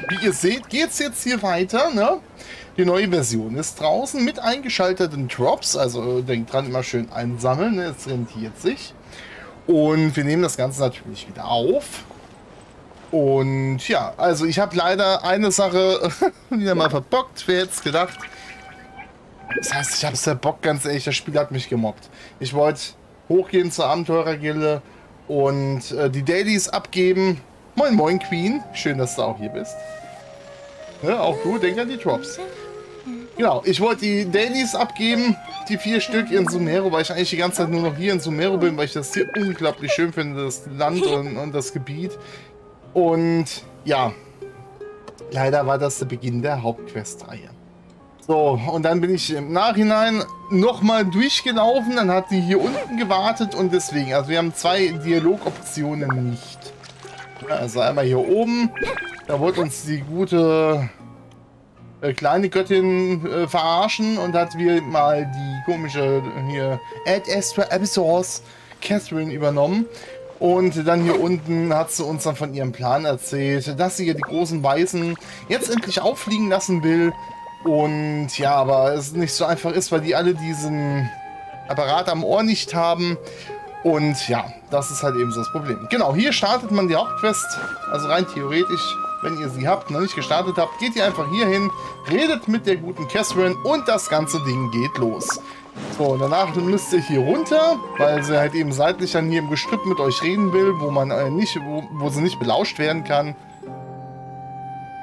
wie ihr seht, geht es jetzt hier weiter, ne? Die neue Version ist draußen mit eingeschalteten Drops, also denkt dran, immer schön einsammeln, ne? Es rentiert sich. Und wir nehmen das Ganze natürlich wieder auf. Und ja, also ich habe leider eine Sache wieder mal verbockt, wer hätte es gedacht. Das heißt, ich habe es verbockt, ganz ehrlich, das Spiel hat mich gemobbt. Ich wollte hochgehen zur Abenteurergilde und die Dailies abgeben. Moin moin Queen, schön, dass du auch hier bist. Ja, auch du, denk an die Drops. Genau, ich wollte die Dailies abgeben, die 4 Stück in Sumero, weil ich eigentlich die ganze Zeit nur noch hier in Sumero bin, weil ich das hier unglaublich schön finde, das Land und das Gebiet. Und ja, leider war das der Beginn der Hauptquest-Reihe. So, und dann bin ich im Nachhinein nochmal durchgelaufen, dann hat die hier unten gewartet und deswegen, also wir haben 2 Dialogoptionen nicht. Ja, also einmal hier oben, da wollte uns die gute kleine Göttin verarschen und hat wir mal die komische hier Ad Astra Abyssors Catherine übernommen. Und dann hier unten hat sie uns dann von ihrem Plan erzählt, dass sie hier die großen Weißen jetzt endlich auffliegen lassen will. Und ja, aber es nicht so einfach ist, weil die alle diesen Apparat am Ohr nicht haben. Und ja, das ist halt eben so das Problem. Genau, hier startet man die Hauptquest. Also rein theoretisch, wenn ihr sie habt, noch nicht gestartet habt, geht ihr einfach hier hin, redet mit der guten Catherine und das ganze Ding geht los. So, und danach müsst ihr hier runter, weil sie halt eben seitlich dann hier im Gestrüpp mit euch reden will, wo man wo sie nicht belauscht werden kann.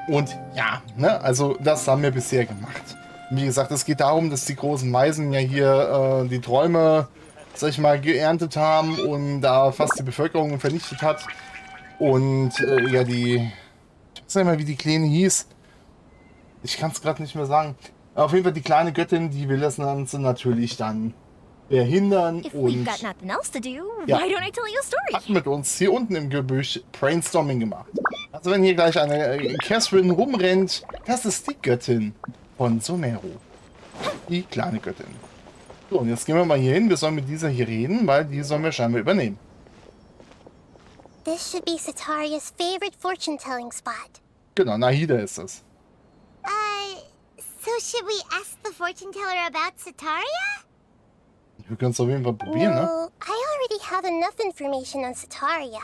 Und ja, ne, also das haben wir bisher gemacht. Wie gesagt, es geht darum, dass die großen Weisen ja hier die Träume, sag ich mal, geerntet haben und da fast die Bevölkerung vernichtet hat. Und ja, ich weiß nicht mal, wie die Kleine hieß. Ich kann es gerade nicht mehr sagen. Auf jeden Fall die kleine Göttin, die will das Ganze natürlich dann verhindern und ja, hat mit uns hier unten im Gebüsch Brainstorming gemacht. Also wenn hier gleich eine Catherine rumrennt, das ist die Göttin von Sumero. Die kleine Göttin. So, und jetzt gehen wir mal hier hin. Wir sollen mit dieser hier reden, weil die sollen wir scheinbar übernehmen. This should be Sataria's favorite fortune-telling spot. Genau, Nahida ist das. So should we ask the fortune teller about Sataria? Wir können es auf jeden Fall probieren, ne? Well, I already have enough information on Sataria.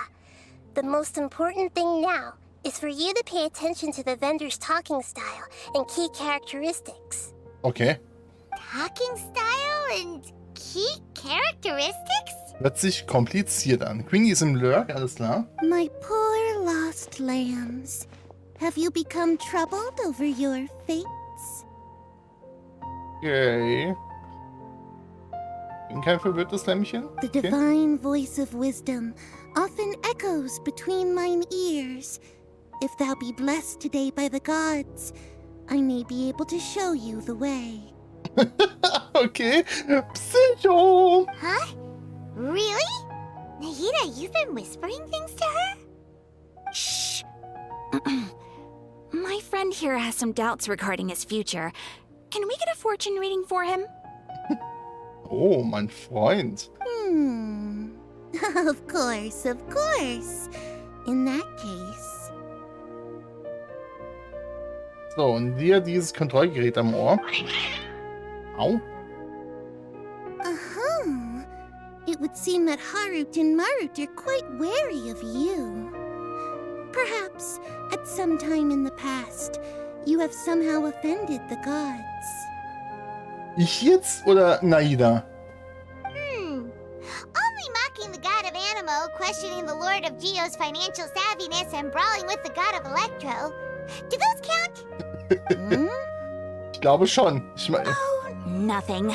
The most important thing now is for you to pay attention to the vendor's talking style and key characteristics. Okay. Talking style and key characteristics? Hört sich kompliziert an. Queenie ist im Lurk, alles klar. My poor lost lambs. Have you become troubled over your fates? Okay. Bin kein verwirrtes Lämmchen. The Okay. divine voice of wisdom often echoes between mine ears. If thou be blessed today by the gods, I may be able to show you the way. Okay. Psycho. Huh? Really? Nahida, you've been whispering things to her? Shh. My friend here has some doubts regarding his future. Can we get a fortune reading for him? Oh, mein Freund. Of course, of course. In that case. So, und dir dieses Kontrollgerät am Ohr. Au. It would seem that Harut and Marut are quite wary of you. Perhaps, at some time in the past, you have somehow offended the gods. Ich jetzt oder Nahida? Only mocking the god of Animo, questioning the lord of Geo's financial savviness, and brawling with the god of Electro. Do those count? Ich glaube schon. Ich meine. Oh, nothing.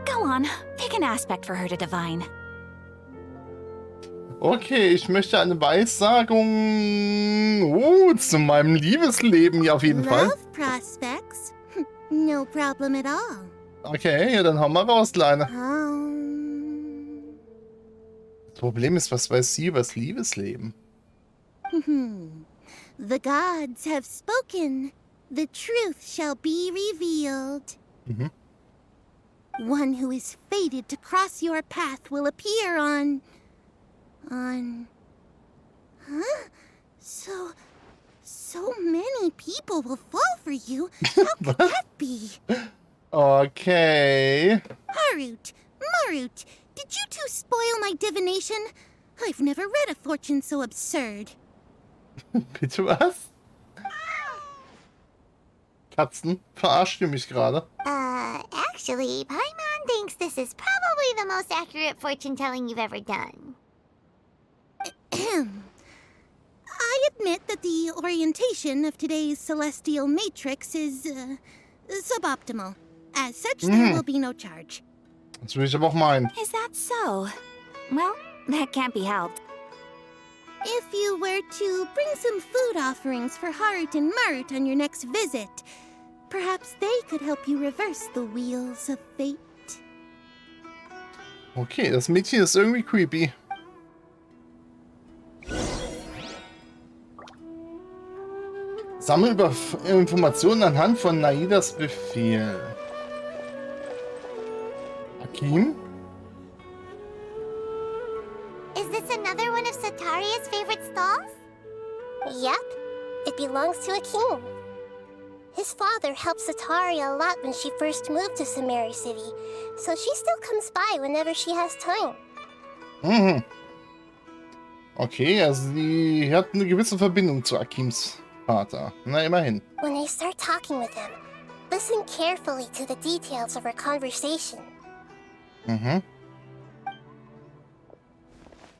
Go on, pick an aspect for her to divine. Okay, ich möchte eine Weissagung zu meinem Liebesleben, ja auf jeden Fall. Love prospects? No problem at all. Okay, ja, dann hau mal raus, Kleine. Das Problem ist, was weiß sie über das Liebesleben? The gods have spoken. The truth shall be revealed. One who is fated to cross your path will appear on... Huh? So many many people will fall for you. How could that be? Okay. Harut, Marut, did you two spoil my divination? I've never read a fortune so absurd. Bitte was? Katzen, verarscht ihr mich gerade? Actually, Paimon thinks this is probably the most accurate fortune telling you've ever done. I admit that the orientation of today's celestial matrix is suboptimal. As such, there will be no charge. Das will ich aber auch meinen. Is that so? Well, that can't be helped. If you were to bring some food offerings for Harut and Marut on your next visit, perhaps they could help you reverse the wheels of fate. Okay, das Mädchen ist irgendwie creepy. Sammle Informationen anhand von Nahidas Befehl. Akim? Is this another one of Sataria's favorite stalls? Yep. It belongs to a king. His father helped Sataria a lot when she first moved to Samari City, so she still comes by whenever she has time. Mhm. Okay, also sie hat eine gewisse Verbindung zu Akims Vater. Na, immerhin. When I start talking with him, listen carefully to the details of our conversation. Mhm.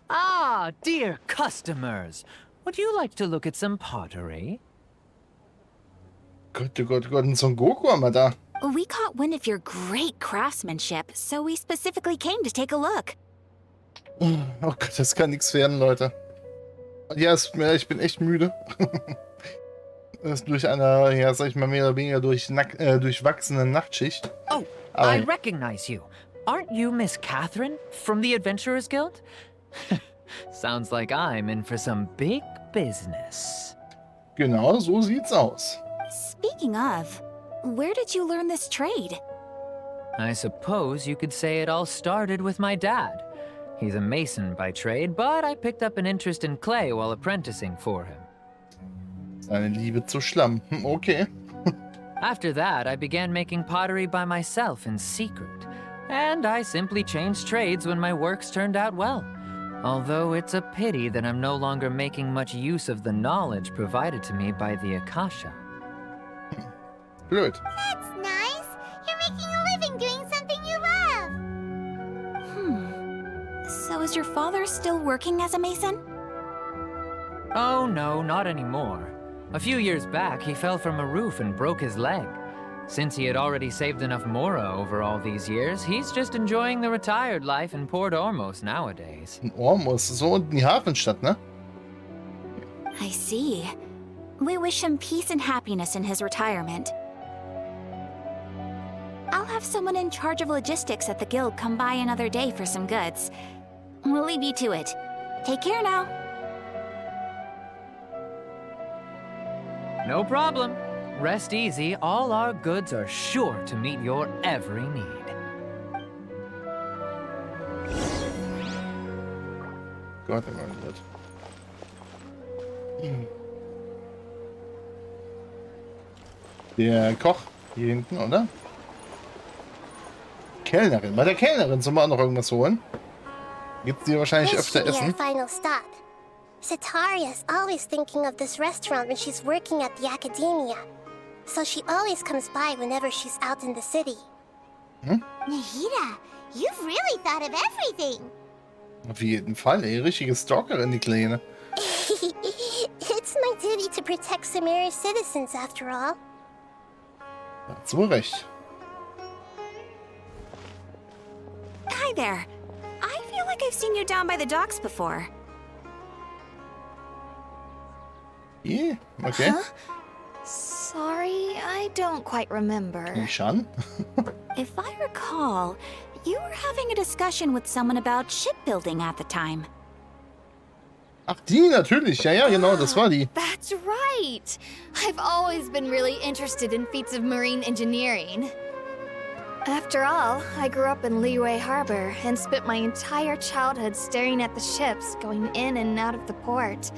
Ah, dear customers. Would you like to look at some pottery? Gott, oh Gott, oh Gott, ein Son Goku haben wir da. We caught wind of your great craftsmanship, so we specifically came to take a look. Oh Gott, das kann nichts werden, Leute. Ja, ich bin echt müde. Das ist durch eine, ja, sag ich mal, mehr oder weniger durchwachsene Nachtschicht. Oh, I recognize you. Aren't you Miss Catherine from the Adventurers Guild? Sounds like I'm in for some big business. Genau, so sieht's aus. Speaking of, where did you learn this trade? I suppose you could say it all started with my dad. He's a mason by trade, but I picked up an interest in clay while apprenticing for him. Seine Liebe zu Schlamm. Okay. After that, I began making pottery by myself in secret. And I simply changed trades when my works turned out well. Although it's a pity that I'm no longer making much use of the knowledge provided to me by the Akasha. Blöd. That's nice. You're making a living doing something you love. So is your father still working as a mason? Oh no, not anymore. A few years back, he fell from a roof and broke his leg. Since he had already saved enough mora over all these years, he's just enjoying the retired life in Port Ormos nowadays. In Ormos, so unten die Hafenstadt, ne? I see. We wish him peace and happiness in his retirement. I'll have someone in charge of logistics at the guild come by another day for some goods. We'll leave you to it. Take care now. No problem. Rest easy, all our goods are sure to meet your every need. Gott, oh Gott. Der Koch hier hinten, oder? Kellnerin. Bei der Kellnerin sollen wir auch noch irgendwas holen. Gibt's hier wahrscheinlich This öfter should be our Essen. final stop. Sataria's always thinking of this restaurant when she's working at the academia. So she always comes by whenever she's out in the city. Nahida, you've really thought of everything. Auf jeden Fall, ey. Richtige Stalkerin, die Kleine. It's my duty to protect Samari's citizens, after all. Ja, zu Recht. Hi there. I feel like I've seen you down by the docks before. Yeah, okay. Sorry, I don't quite remember. Nishan? If I recall, you were having a discussion with someone about shipbuilding at the time. Ach, die natürlich. Ja, ja, genau, das war die. That's right! I've always been really interested in feats of marine engineering. After all, I grew up in Liyue Harbor and spent my entire childhood staring at the ships going in and out of the port.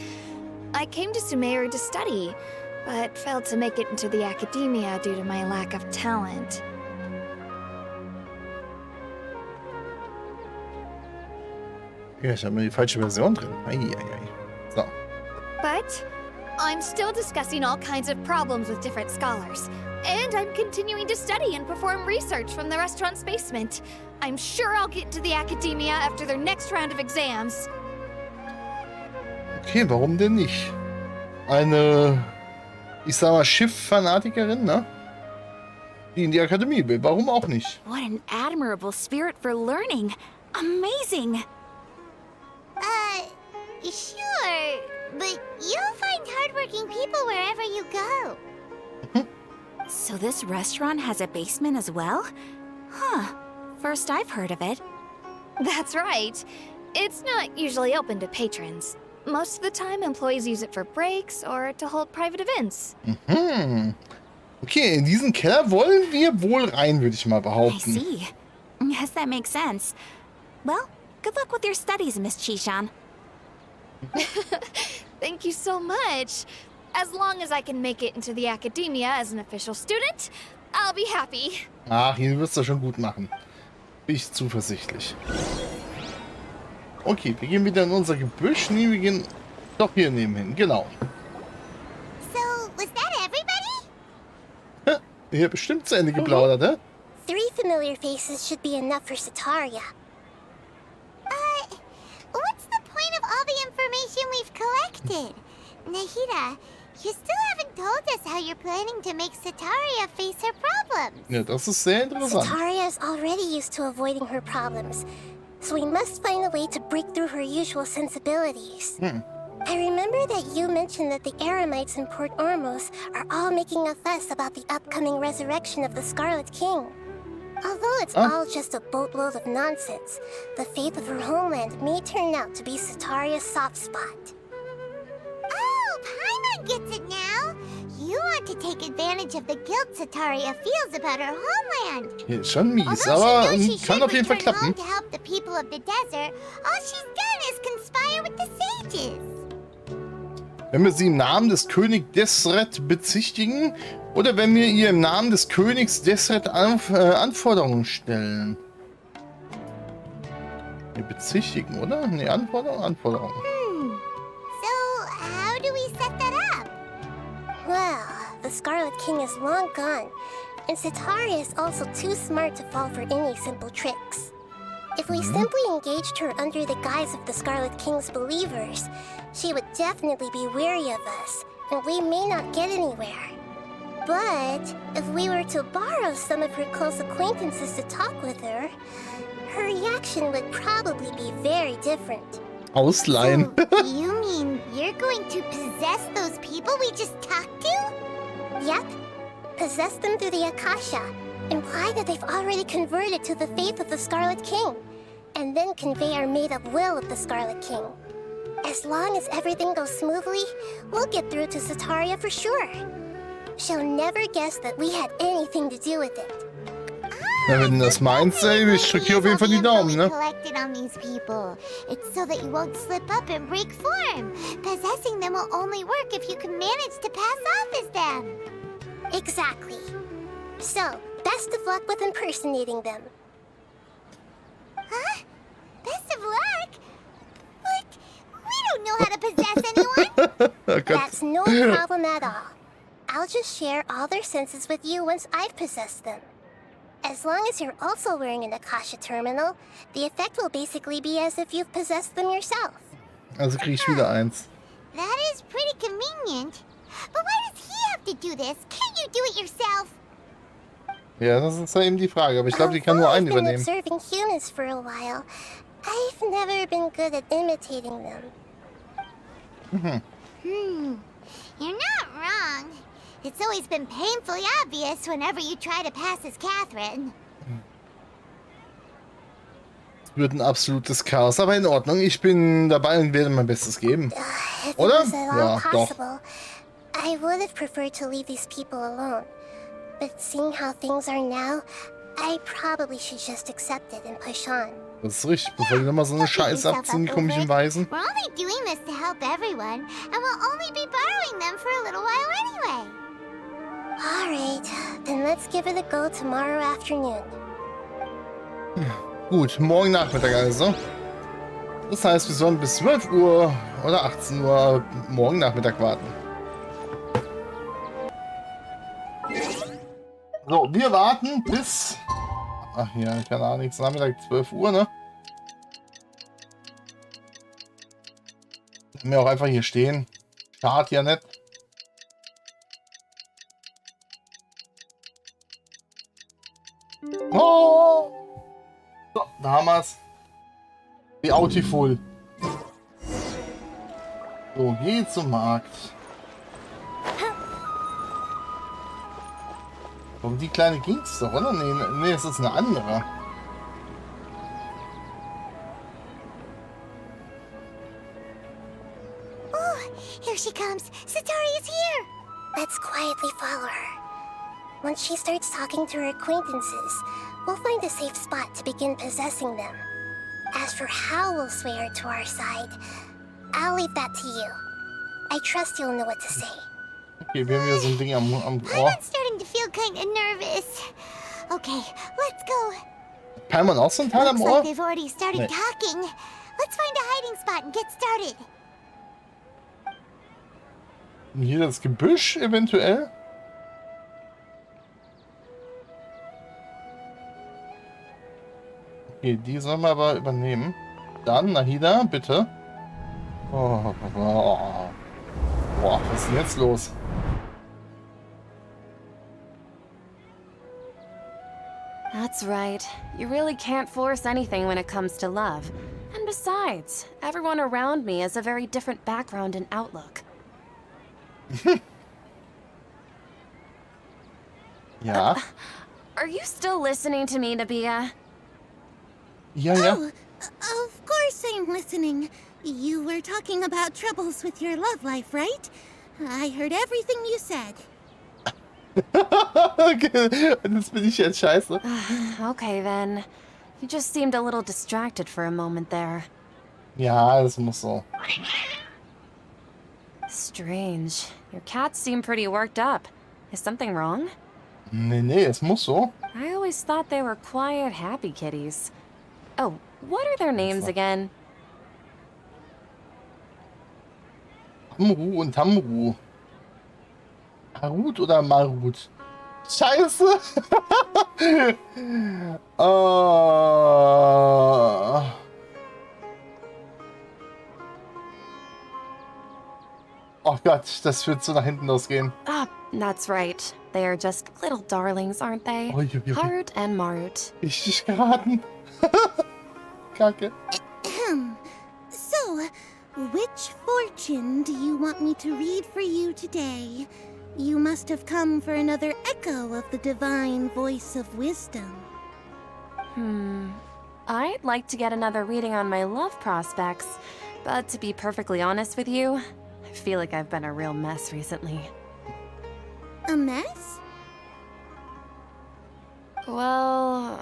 I came to Sumeru to study, but failed to make it into the academia due to my lack of talent. Ja, ich habe mir die falsche Version drin. Eieiei. So. But I'm still discussing all kinds of problems with different scholars. And I'm continuing to study and perform research from the restaurant's basement. I'm sure I'll get to the academia after their next round of exams. Okay, warum denn nicht? Eine, ich sag mal, Schiff-Fanatikerin, ne? Die in die Akademie will. Warum auch nicht? What an admirable spirit for learning. Amazing. Sure. But you'll find hardworking people wherever you go. So this restaurant has a basement as well? Huh. First I've heard of it. That's right. It's not usually open to patrons. Most of the time, employees use it for breaks or to hold private events. Mhm. Okay, in diesen Keller wollen wir wohl rein, würde ich mal I behaupten. see. Yes, that makes sense. Well, good luck with your studies, Miss Chishan. Thank you so much. As long as I can make it into the academia as an official student, I'll be happy. Ach, hier wirst du schon gut machen. Bin ich zuversichtlich. Okay, wir gehen wieder in unser Gebüsch. Nee, wir gehen doch hier nebenhin. Genau. So, was that everybody? Hier bestimmt zu Ende geplaudert, hä? 3 familiar faces should be enough for Sataria. What's the point of all the information we've collected? Nahida, you still haven't told us how you're planning to make Sataria face her problems. Ja, das ist sehr interessant. Sataria is already used to avoiding her problems, so we must find a way to break through her usual sensibilities. I remember that you mentioned that the Eremites in Port Ormos are all making a fuss about the upcoming resurrection of the Scarlet King. Although it's all just a boatload of nonsense, the fate of her homeland may turn out to be Sataria's soft spot. Oh, Paimon gets it now! You want to take advantage of the guilt Sataria feels about her homeland. Hier ist schon mies, Although aber she knows she kann should auf jeden Fall return home klappen. to help the people of the desert, all she's done is conspire with the sages. Wenn wir sie im Namen des Königs Desret bezichtigen oder wenn wir ihr im Namen des Königs Desret Anforderungen stellen. Wir bezichtigen, oder? Ne, Anforderungen. So, how do we set that up? Well, the Scarlet King is long gone, and Sataria is also too smart to fall for any simple tricks. If we simply engaged her under the guise of the Scarlet King's believers, she would definitely be wary of us, and we may not get anywhere. But if we were to borrow some of her close acquaintances to talk with her, her reaction would probably be very different. Ausleihen. You mean you're going to possess those people we just talked to? Yep. Possess them through the Akasha. Imply that they've already converted to the faith of the Scarlet King. And then convey our made-up will of the Scarlet King. As long as everything goes smoothly, we'll get through to Sataria for sure. She'll never guess that we had anything to do with it. Ja, wenn du das meinst, ey, ich drücke hier auf jeden Fall die Daumen, ne? Collected on these people. It's so that you won't slip up and break form. Possessing them will only work if you can manage to pass off as them. Exactly. So, best of luck with impersonating them. Huh? Best of luck? What? We don't know how to possess anyone. Oh Gott. That's no problem at all. I'll just share all their senses with you once I've possessed them. As long as you're also wearing an Akasha terminal, the effect will basically be as if you've possessed them yourself. Also krieg ich wieder eins. That is pretty convenient. But why does he have to do this? Can't you do it yourself? Ja, das ist ja eben die Frage. Aber ich glaube, die kann nur Although einen I've been übernehmen. observing humans for a while, I've never been good at imitating them. You're not wrong. It's always been painfully obvious whenever you try to pass as Catherine. Es wird ein absolutes Chaos, aber in Ordnung. Ich bin dabei und werde mein Bestes geben. If it Oder? was at all Ja, doch. possible, I would have preferred to leave these people alone. But seeing how things are now, I probably should just accept it and push on. Das ist richtig, bevor die nochmal so eine Scheiße abziehen, die komischen Weisen. We're only doing this to help everyone, and we'll only be borrowing them for a little while anyway. Alright, then let's give it a go tomorrow afternoon. Gut, morgen Nachmittag also. Das heißt, wir sollen bis 12 Uhr oder 18 Uhr morgen Nachmittag warten. So, wir warten bis... Ach ja, keine Ahnung, Nachmittag 12 Uhr, ne? Können wir auch einfach hier stehen. Schadet ja nicht. Oh! So, da haben wir's. Beautiful. So, geh zum Markt. Um die kleine ging's doch, oder? Nee, es ist eine andere. Oh, here she comes. Satari is here. Let's quietly follow her. Once she starts talking to her acquaintances, we'll find a safe spot to begin possessing them. As for how we'll sway her to our side, I'll leave that to you. I trust you'll know what to say. Okay, wir haben hier so ein Ding am Ohr. I'm starting to feel kind of nervous. Okay, let's go. Paimon auch so ein Teil am Looks Ohr? like they've already started talking. Let's find a hiding spot and get started. Hier das Gebüsch eventuell? Okay, die sollen wir aber übernehmen. Dann, Nahida, bitte. Oh, boah, was ist denn jetzt los? That's right. You really can't force anything when it comes to love. And besides, everyone around me has a very different background and outlook. Ja. Are you still listening to me, Nabia? Ja, ja. Oh, of course I'm listening. You were talking about troubles with your love life, right? I heard everything you said. Okay, das bin ich jetzt scheiße. Okay then. You just seemed a little distracted for a moment there. Ja, das muss so. Strange. Your cats seem pretty worked up. Is something wrong? Nee, es muss so. I always thought they were quiet, happy kitties. Oh, what are their names again? Amru und Tamru. Harut oder Marut? Scheiße! Oh Gott, das wird so nach hinten losgehen. Ah, that's right. They are just little darlings, aren't they? Ui, ui, ui. Harut and Marut. Richtig geraten. Kacke. So, which fortune do you want me to read for you today? You must have come for another echo of the divine voice of wisdom. I'd like to get another reading on my love prospects, but to be perfectly honest with you, I feel like I've been a real mess recently. A mess? Well,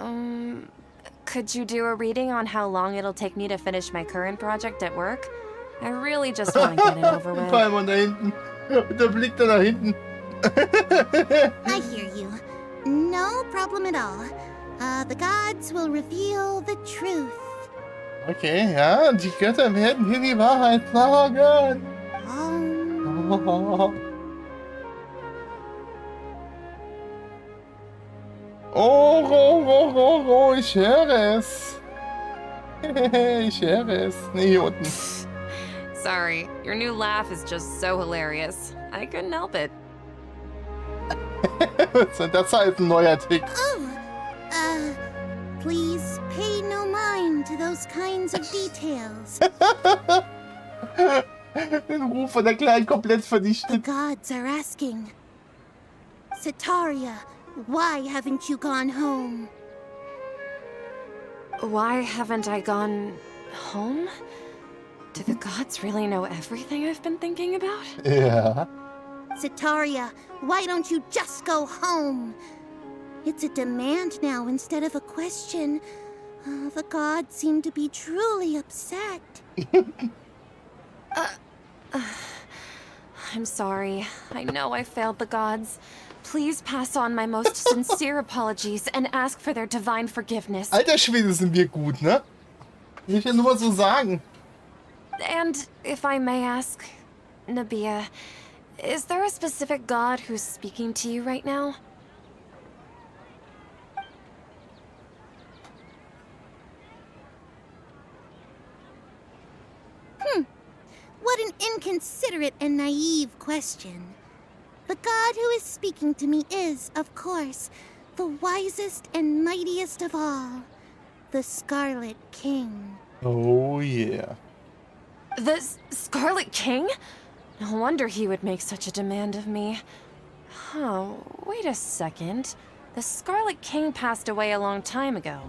could you do a reading on how long it'll take me to finish my current project at work? I really just want to get it over with. Paimon da hinten. Und der Blick da hinten. I hear you. No problem at all. The gods will reveal the truth. Okay, ja, die Götter werden hier die Wahrheit sagen. Oh, ich höre es. Ich höre es. Nee, hier unten. Sorry, your new laugh is just so hilarious. I couldn't help it. Das heißt ein neuer Trick. Please pay no mind to those kinds of details. Den Ruf von der Kleinen komplett The vernichtet. gods are asking. Sataria, why haven't you gone home? Why haven't I gone home? Do the gods really know everything I've been thinking about? Ja. Sataria, why don't you just go home? It's a demand now instead of a question. The gods seem to be truly upset. I'm sorry. I know I failed the gods. Please pass on my most sincere apologies and ask for their divine forgiveness. Alter Schwede, sind wir gut, ne? Will ich ja nur mal so sagen. And if I may ask, Nabia, is there a specific god who's speaking to you right now? What an inconsiderate and naive question. The god who is speaking to me is, of course, the wisest and mightiest of all, the Scarlet King. Oh yeah. The Scarlet King? No wonder he would make such a demand of me. Oh, wait a second. The Scarlet King passed away a long time ago.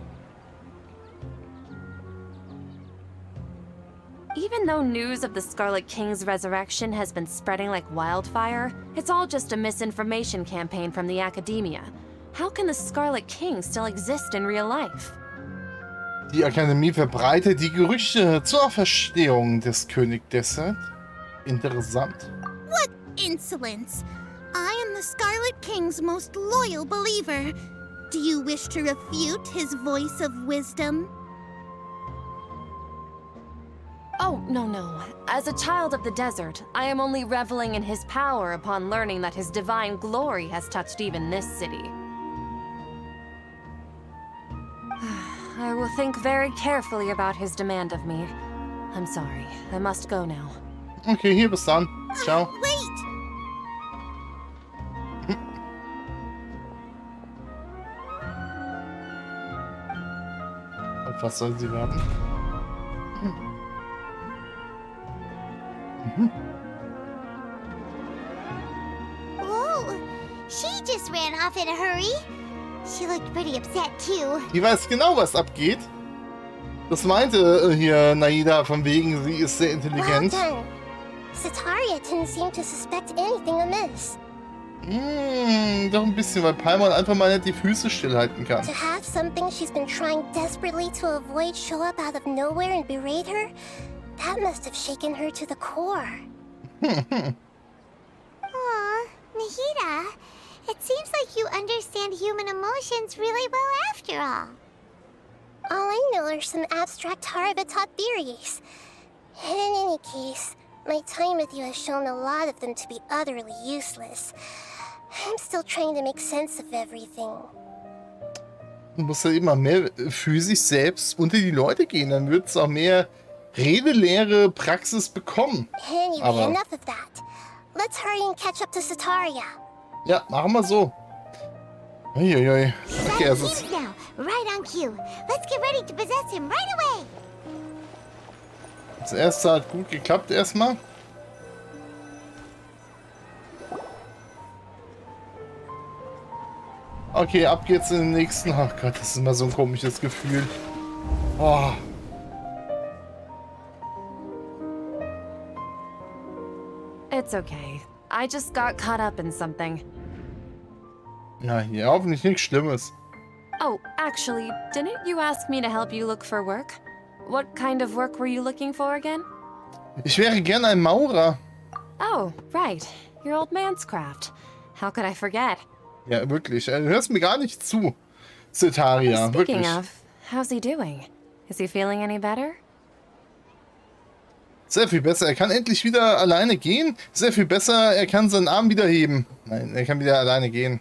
Even though news of the Scarlet King's resurrection has been spreading like wildfire, it's all just a misinformation campaign from the academia. How can the Scarlet King still exist in real life? Die Akademie verbreitet die Gerüchte zur Auferstehung des König Desert. Interessant. What insolence! I am the Scarlet King's most loyal believer. Do you wish to refute his voice of wisdom? Oh, no. As a child of the desert, I am only reveling in his power upon learning that his divine glory has touched even this city. I will think very carefully about his demand of me. I'm sorry, I must go now. Okay, hier, bis dann. Ciao. Wait! Auf was soll sie warten? Whoa! She just ran off in a hurry. She looked pretty upset too. Die weiß genau, was abgeht. Das meinte hier Nahida von wegen, sie ist sehr intelligent. Well done. Sataria didn't seem to suspect anything amiss. Doch ein bisschen, weil Paimon einfach mal nicht die Füße stillhalten kann. To have something she's been trying desperately to avoid show up out of nowhere and berate her, that must have shaken her to the core. Aw, Nahida, it seems like you understand human emotions really well after all. All I know are some abstract Harabatot theories. And in any case, my time with you has shown a lot of them to be utterly useless. I'm still trying to make sense of everything. Du musst ja immer mehr für sich selbst unter die Leute gehen, dann wird es auch mehr Redelehre Praxis bekommen. Anyway, Aber enough of that. Let's hurry and catch up to Sataria. ja, machen wir so. Uiuiui. Okay, also He's now, right on cue. Let's get ready to possess him right away. das erste hat gut geklappt erstmal. Okay, ab geht's in den nächsten. Ach Gott, das ist immer so ein komisches Gefühl. Oh. It's okay. I just got caught up in something. Na, hier hoffentlich nichts Schlimmes. Oh, actually, didn't you ask me to help you look for work? What kind of work were you looking for again? Ich wäre gern ein Maurer. Oh, right. Your old man's craft. How could I forget? Ja, wirklich. Du hörst mir gar nicht zu, Sataria. Speaking Wirklich. of, how's he doing? Is he feeling any better? Sehr viel besser. Er kann endlich wieder alleine gehen. Sehr viel besser. Er kann seinen Arm wieder heben. Nein, er kann wieder alleine gehen.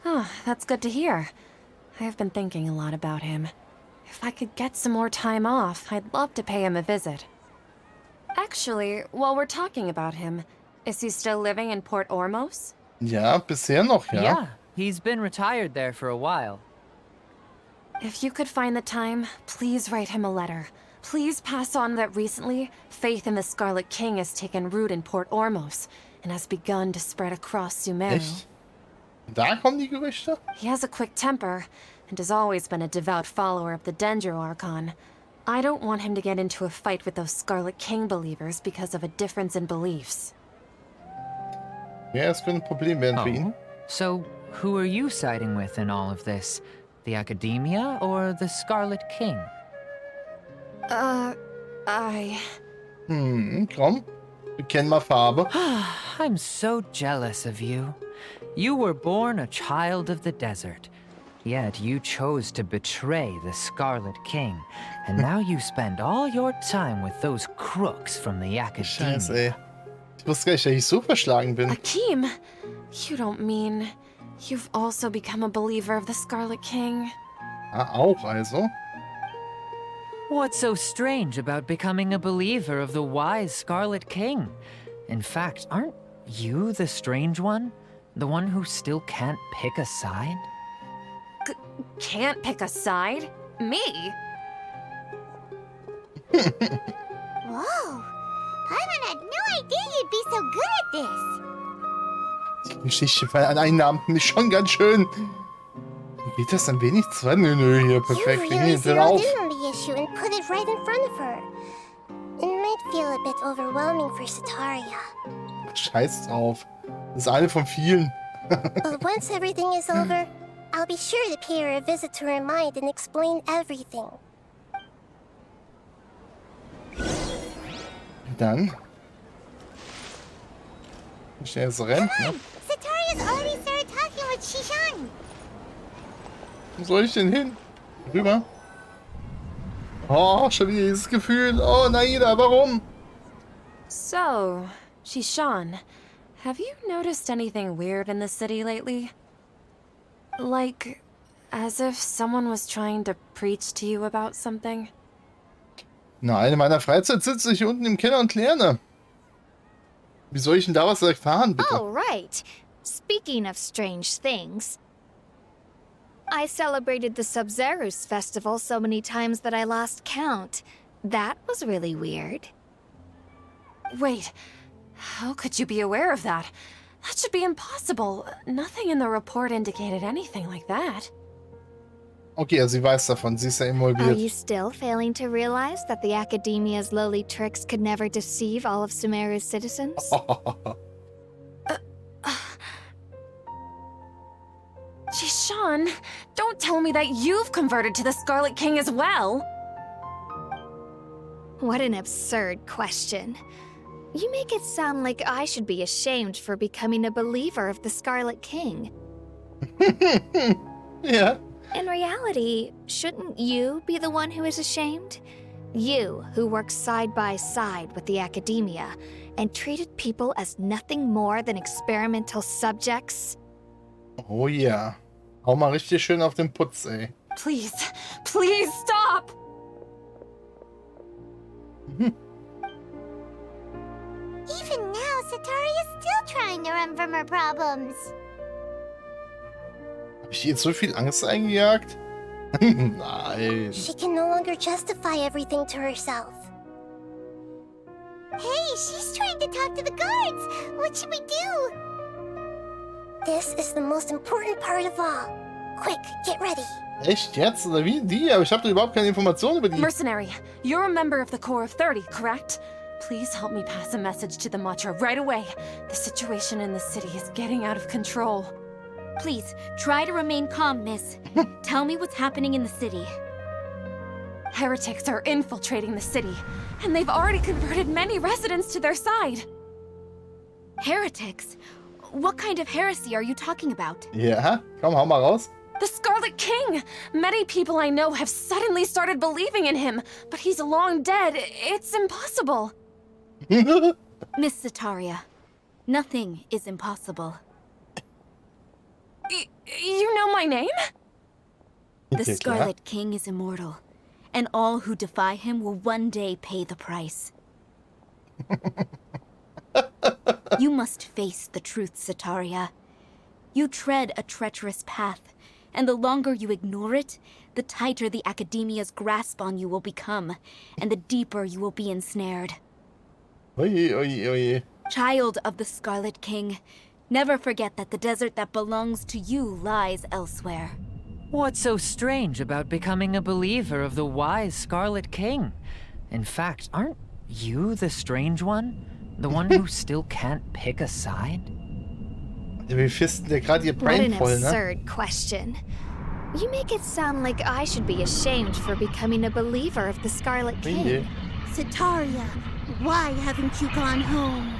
Oh, that's good to hear. I've been thinking a lot about him. If I could get some more time off, I'd love to pay him a visit. Actually, while we're talking about him, is he still living in Port Ormos? Ja, bisher noch, ja. Yeah, he's been retired there for a while. If you could find the time, please write him a letter. Please pass on that recently, faith in the Scarlet King has taken root in Port Ormos and has begun to spread across Sumeru. Echt? Da kommen die Gerüchte? He has a quick temper and has always been a devout follower of the Dendro Archon. I don't want him to get into a fight with those Scarlet King believers because of a difference in beliefs. Ja, es könnte ein Problem werden für ihn. So, who are you siding with in all of this? The Academia or the Scarlet King? Komm. Bekenn mal Farbe. I'm so jealous of you. You were born a child of the desert, yet you chose to betray the Scarlet King, and now you spend all your time with those crooks from the Academia. Scheiße, ey. Ich wusste gar nicht, dass ich so verschlagen bin. Akeem, you don't mean you've also become a believer of the Scarlet King? Ah, auch also. What's so strange about becoming a believer of the wise Scarlet King? In fact, aren't you the strange one? The one who still can't pick a side? Can't pick a side? Me? Whoa! Paimon had no idea you'd be so good at this. Die Geschichte vereinnahmt mich schon ganz schön. Geht das ein wenig zu weit? Nö, hier, You perfekt. Wir really nehmen den zeroed auf. in on the issue and put it right in front of her. It might feel a bit overwhelming for Sataria. Scheiß drauf. Das ist eine von vielen. But once everything is over, I'll be sure to pay her a visit to her mind and explain everything. Dann. Schnell so rennt, ne? Sataria's already started talking with Shishan. Wo soll ich denn hin? Rüber. Oh, schon wieder dieses Gefühl. Oh, Nahida, warum? So, Shishan, have you noticed anything weird in the city lately? Like, as if someone was trying to preach to you about something? Nein, in meiner Freizeit sitze ich unten im Keller und lerne. Wie soll ich denn da was erfahren, bitte? Oh, right. Speaking of strange things, I celebrated the Sub-Zerus festival so many times that I lost count. That was really weird. Wait, how could you be aware of that? That should be impossible. Nothing in the report indicated anything like that. Okay, also sie weiß davon, sie ist ja Are involviert. you still failing to realize that the Academia's lowly tricks could never deceive all of Sumeru's citizens? Shishan, don't tell me that you've converted to the Scarlet King as well. What an absurd question. You make it sound like I should be ashamed for becoming a believer of the Scarlet King. Ja. In reality, shouldn't you be the one who is ashamed? You, who works side by side with the Academia and treated people as nothing more than experimental subjects? Oh ja. Hau mal richtig schön auf den Putz, ey. Please, please stop! Even now, Sataria's still trying to run from her problems. Hab ich jetzt so viel Angst eingejagt? Nein. She can no longer justify everything to herself. Hey, she's trying to talk to the guards. What should we do? This is the most important part of all. Quick, get ready. Echt jetzt? Oder wie? Die? Aber ich habe doch überhaupt keine Informationen über die. Mercenary, you're a member of the Corps of 30, correct? Please help me pass a message to the Matra right away. The situation in the city is getting out of control. Please, try to remain calm, miss. Tell me what's happening in the city. Heretics are infiltrating the city, and they've already converted many residents to their side. Heretics? What kind of heresy are you talking about? Ja, komm, hau mal raus. The Scarlet King! Many people I know have suddenly started believing in him, but he's long dead. It's impossible. Miss Sataria, nothing is impossible. You know my name? The Ja, klar. Scarlet King is immortal, and all who defy him will one day pay the price. You must face the truth, Sataria. You tread a treacherous path, and the longer you ignore it, the tighter the Academia's grasp on you will become, and the deeper you will be ensnared. Oje, oje, oje. Child of the Scarlet King, never forget that the desert that belongs to you lies elsewhere. What's so strange about becoming a believer of the wise Scarlet King? In fact, aren't you the strange one? The one who still can't pick a side? Wir fisten ja gerade ihr What Brain an voll, ne? absurd question. You make it sound like I should be ashamed for becoming a believer of the Scarlet King. Really? Sataria, why haven't you gone home?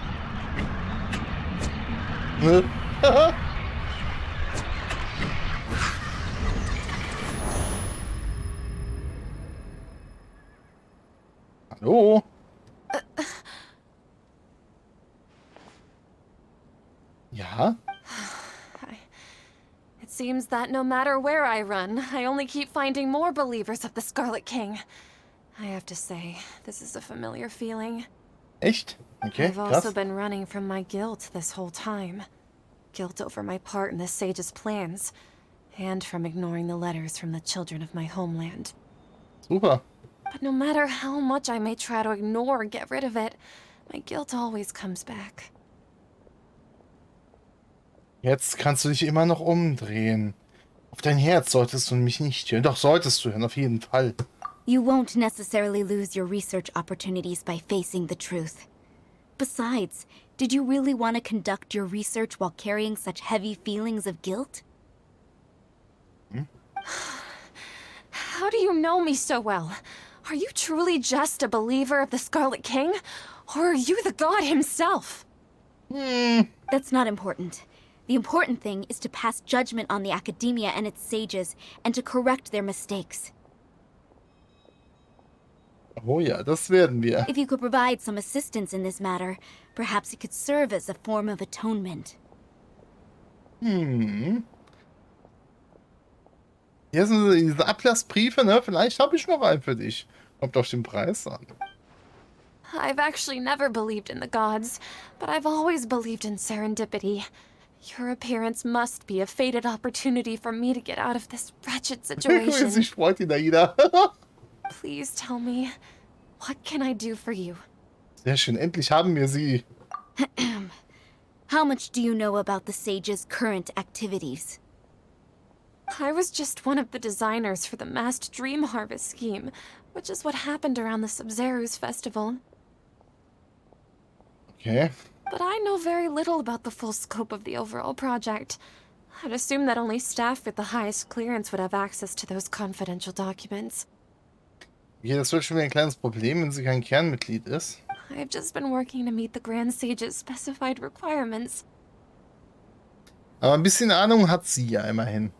Hallo? Ja? It seems that no matter where I run, I only keep finding more believers of the Scarlet King. I have to say, this is a familiar feeling. Echt? Okay, I've also krass. been running from my guilt this whole time. Guilt over my part in the Sage's plans, and from ignoring the letters from the children of my homeland. Super. But no matter how much I may try to ignore or get rid of it, my guilt always comes back. Jetzt kannst du dich immer noch umdrehen. Auf dein Herz solltest du mich nicht hören. Doch, solltest du hören, auf jeden Fall. You won't necessarily lose your research opportunities by facing the truth. Besides, did you really want to conduct your research while carrying such heavy feelings of guilt? How do you know me so well? Are you truly just a believer of the Scarlet King? Or are you the god himself? That's not important. The important thing is to pass judgment on the academia and its sages, and to correct their mistakes. Oh ja, das werden wir. If you could provide some assistance in this matter, perhaps it could serve as a form of atonement. Hier sind diese Ablassbriefe, ne? Vielleicht habe ich noch einen für dich. Kommt auf den Preis an. I've actually never believed in the gods, but I've always believed in serendipity. Your appearance must be a fated opportunity for me to get out of this wretched situation. Sich freut die Nahida. Please tell me, what can I do for you? Sehr schön, endlich haben wir sie. How much do you know about the sage's current activities? I was just one of the designers for the masked dream harvest scheme, which is what happened around the Sub-Zero's festival. Okay. But I know very little about the full scope of the overall project. I'd assume that only staff with the highest clearance would have access to those confidential documents. Okay, das wird schon wieder ein kleines Problem, wenn sie kein Kernmitglied ist. I've just been working to meet the Grand Sage's specified requirements. Aber ein bisschen Ahnung hat sie ja immerhin.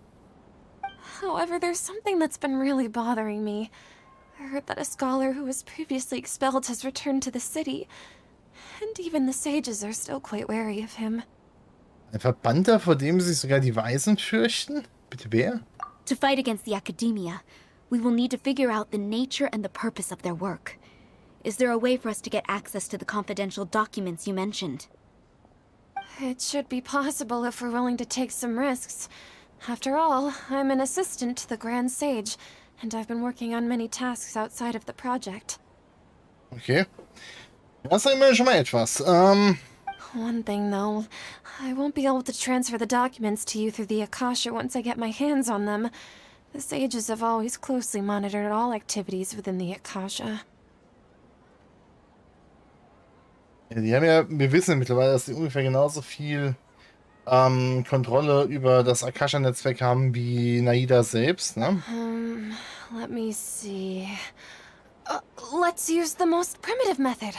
However, there's something that's been really bothering me. I heard that a scholar who was previously expelled has returned to the city, and even the sages are still quite wary of him. Ein Verbannter, vor dem sich sogar die Weisen fürchten? Bitte wer? To fight against the academia, we will need to figure out the nature and the purpose of their work. Is there a way for us to get access to the confidential documents you mentioned? It should be possible if we're willing to take some risks. After all, I'm an assistant to the Grand Sage, and I've been working on many tasks outside of the project. Okay. Das ist immerhin schon mal etwas. One thing, though. I won't be able to transfer the documents to you through the Akasha once I get my hands on them. The sages have always closely monitored all activities within the Akasha. Ja, die haben ja, wir wissen ja mittlerweile, dass die ungefähr genauso viel Kontrolle über das Akasha-Netzwerk haben wie Nahida selbst, ne? Let me see. Let's use the most primitive method.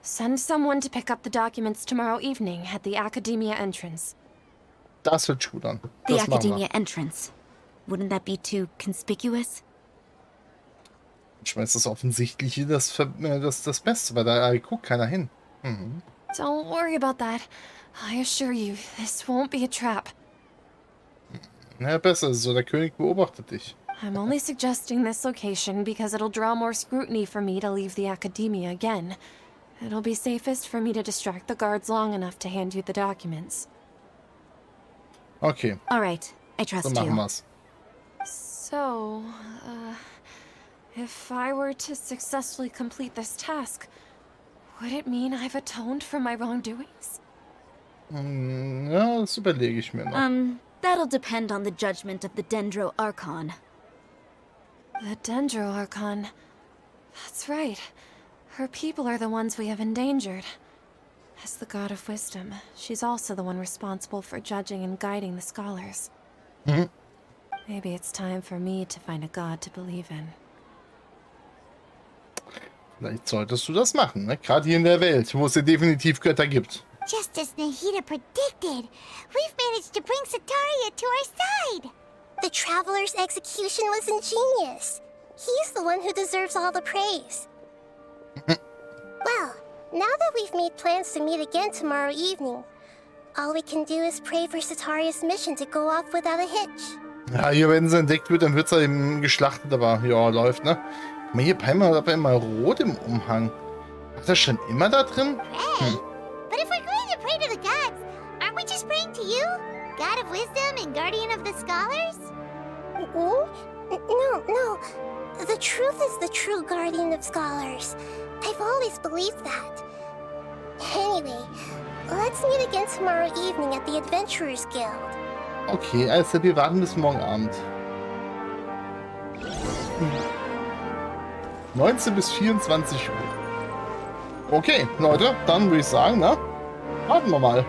Send someone to pick up the documents tomorrow evening at the Academia entrance. Das hört gut an. The Das machen academia wir. entrance. Wouldn't that be too conspicuous? Ich weiß, das Offensichtliche, das Beste, weil da guckt keiner hin. Don't worry about that. I assure you, this won't be a trap. Na, besser ist so, der König beobachtet dich. I'm only suggesting this location because it'll draw more scrutiny for me to leave the Academia again. It'll be safest for me to distract the guards long enough to hand you the documents. Okay, All right, I so trust machen you. wir's. So, if I were to successfully complete this task, would it mean I've atoned for my wrongdoings? Ja, das überlege ich mir noch. That'll depend on the judgment of the Dendro Archon. The Dendro Archon. That's right. Her people are the ones we have endangered. As the god of wisdom, she's also the one responsible for judging and guiding the scholars. Maybe it's time for me to find a god to believe in. Vielleicht solltest du das machen, ne? Gerade hier in der Welt, wo es ja definitiv Götter gibt. Just as Nahida predicted, we've managed to bring Sataria to our side. The Traveler's execution was ingenious. He's the one who deserves all the praise. Well, now that we've made plans to meet again tomorrow evening, all we can do is pray for Sataria's mission to go off without a hitch. Ja, hier, wenn sie entdeckt wird, dann wird sie eben geschlachtet, aber ja, läuft, ne? Guck mal, hier, Paimon hat aber immer rot im Umhang. Hat er schon immer da drin? Pray? But if we're going to pray to the gods, aren't we just praying to you? God of wisdom and guardian of the scholars? No. The truth is the true guardian of scholars. I've always believed that. Anyway, let's meet again tomorrow evening at the Adventurers Guild. Okay, also wir warten bis morgen Abend. 19 bis 24 Uhr. Okay, Leute, dann würde ich sagen, ne? Warten wir mal.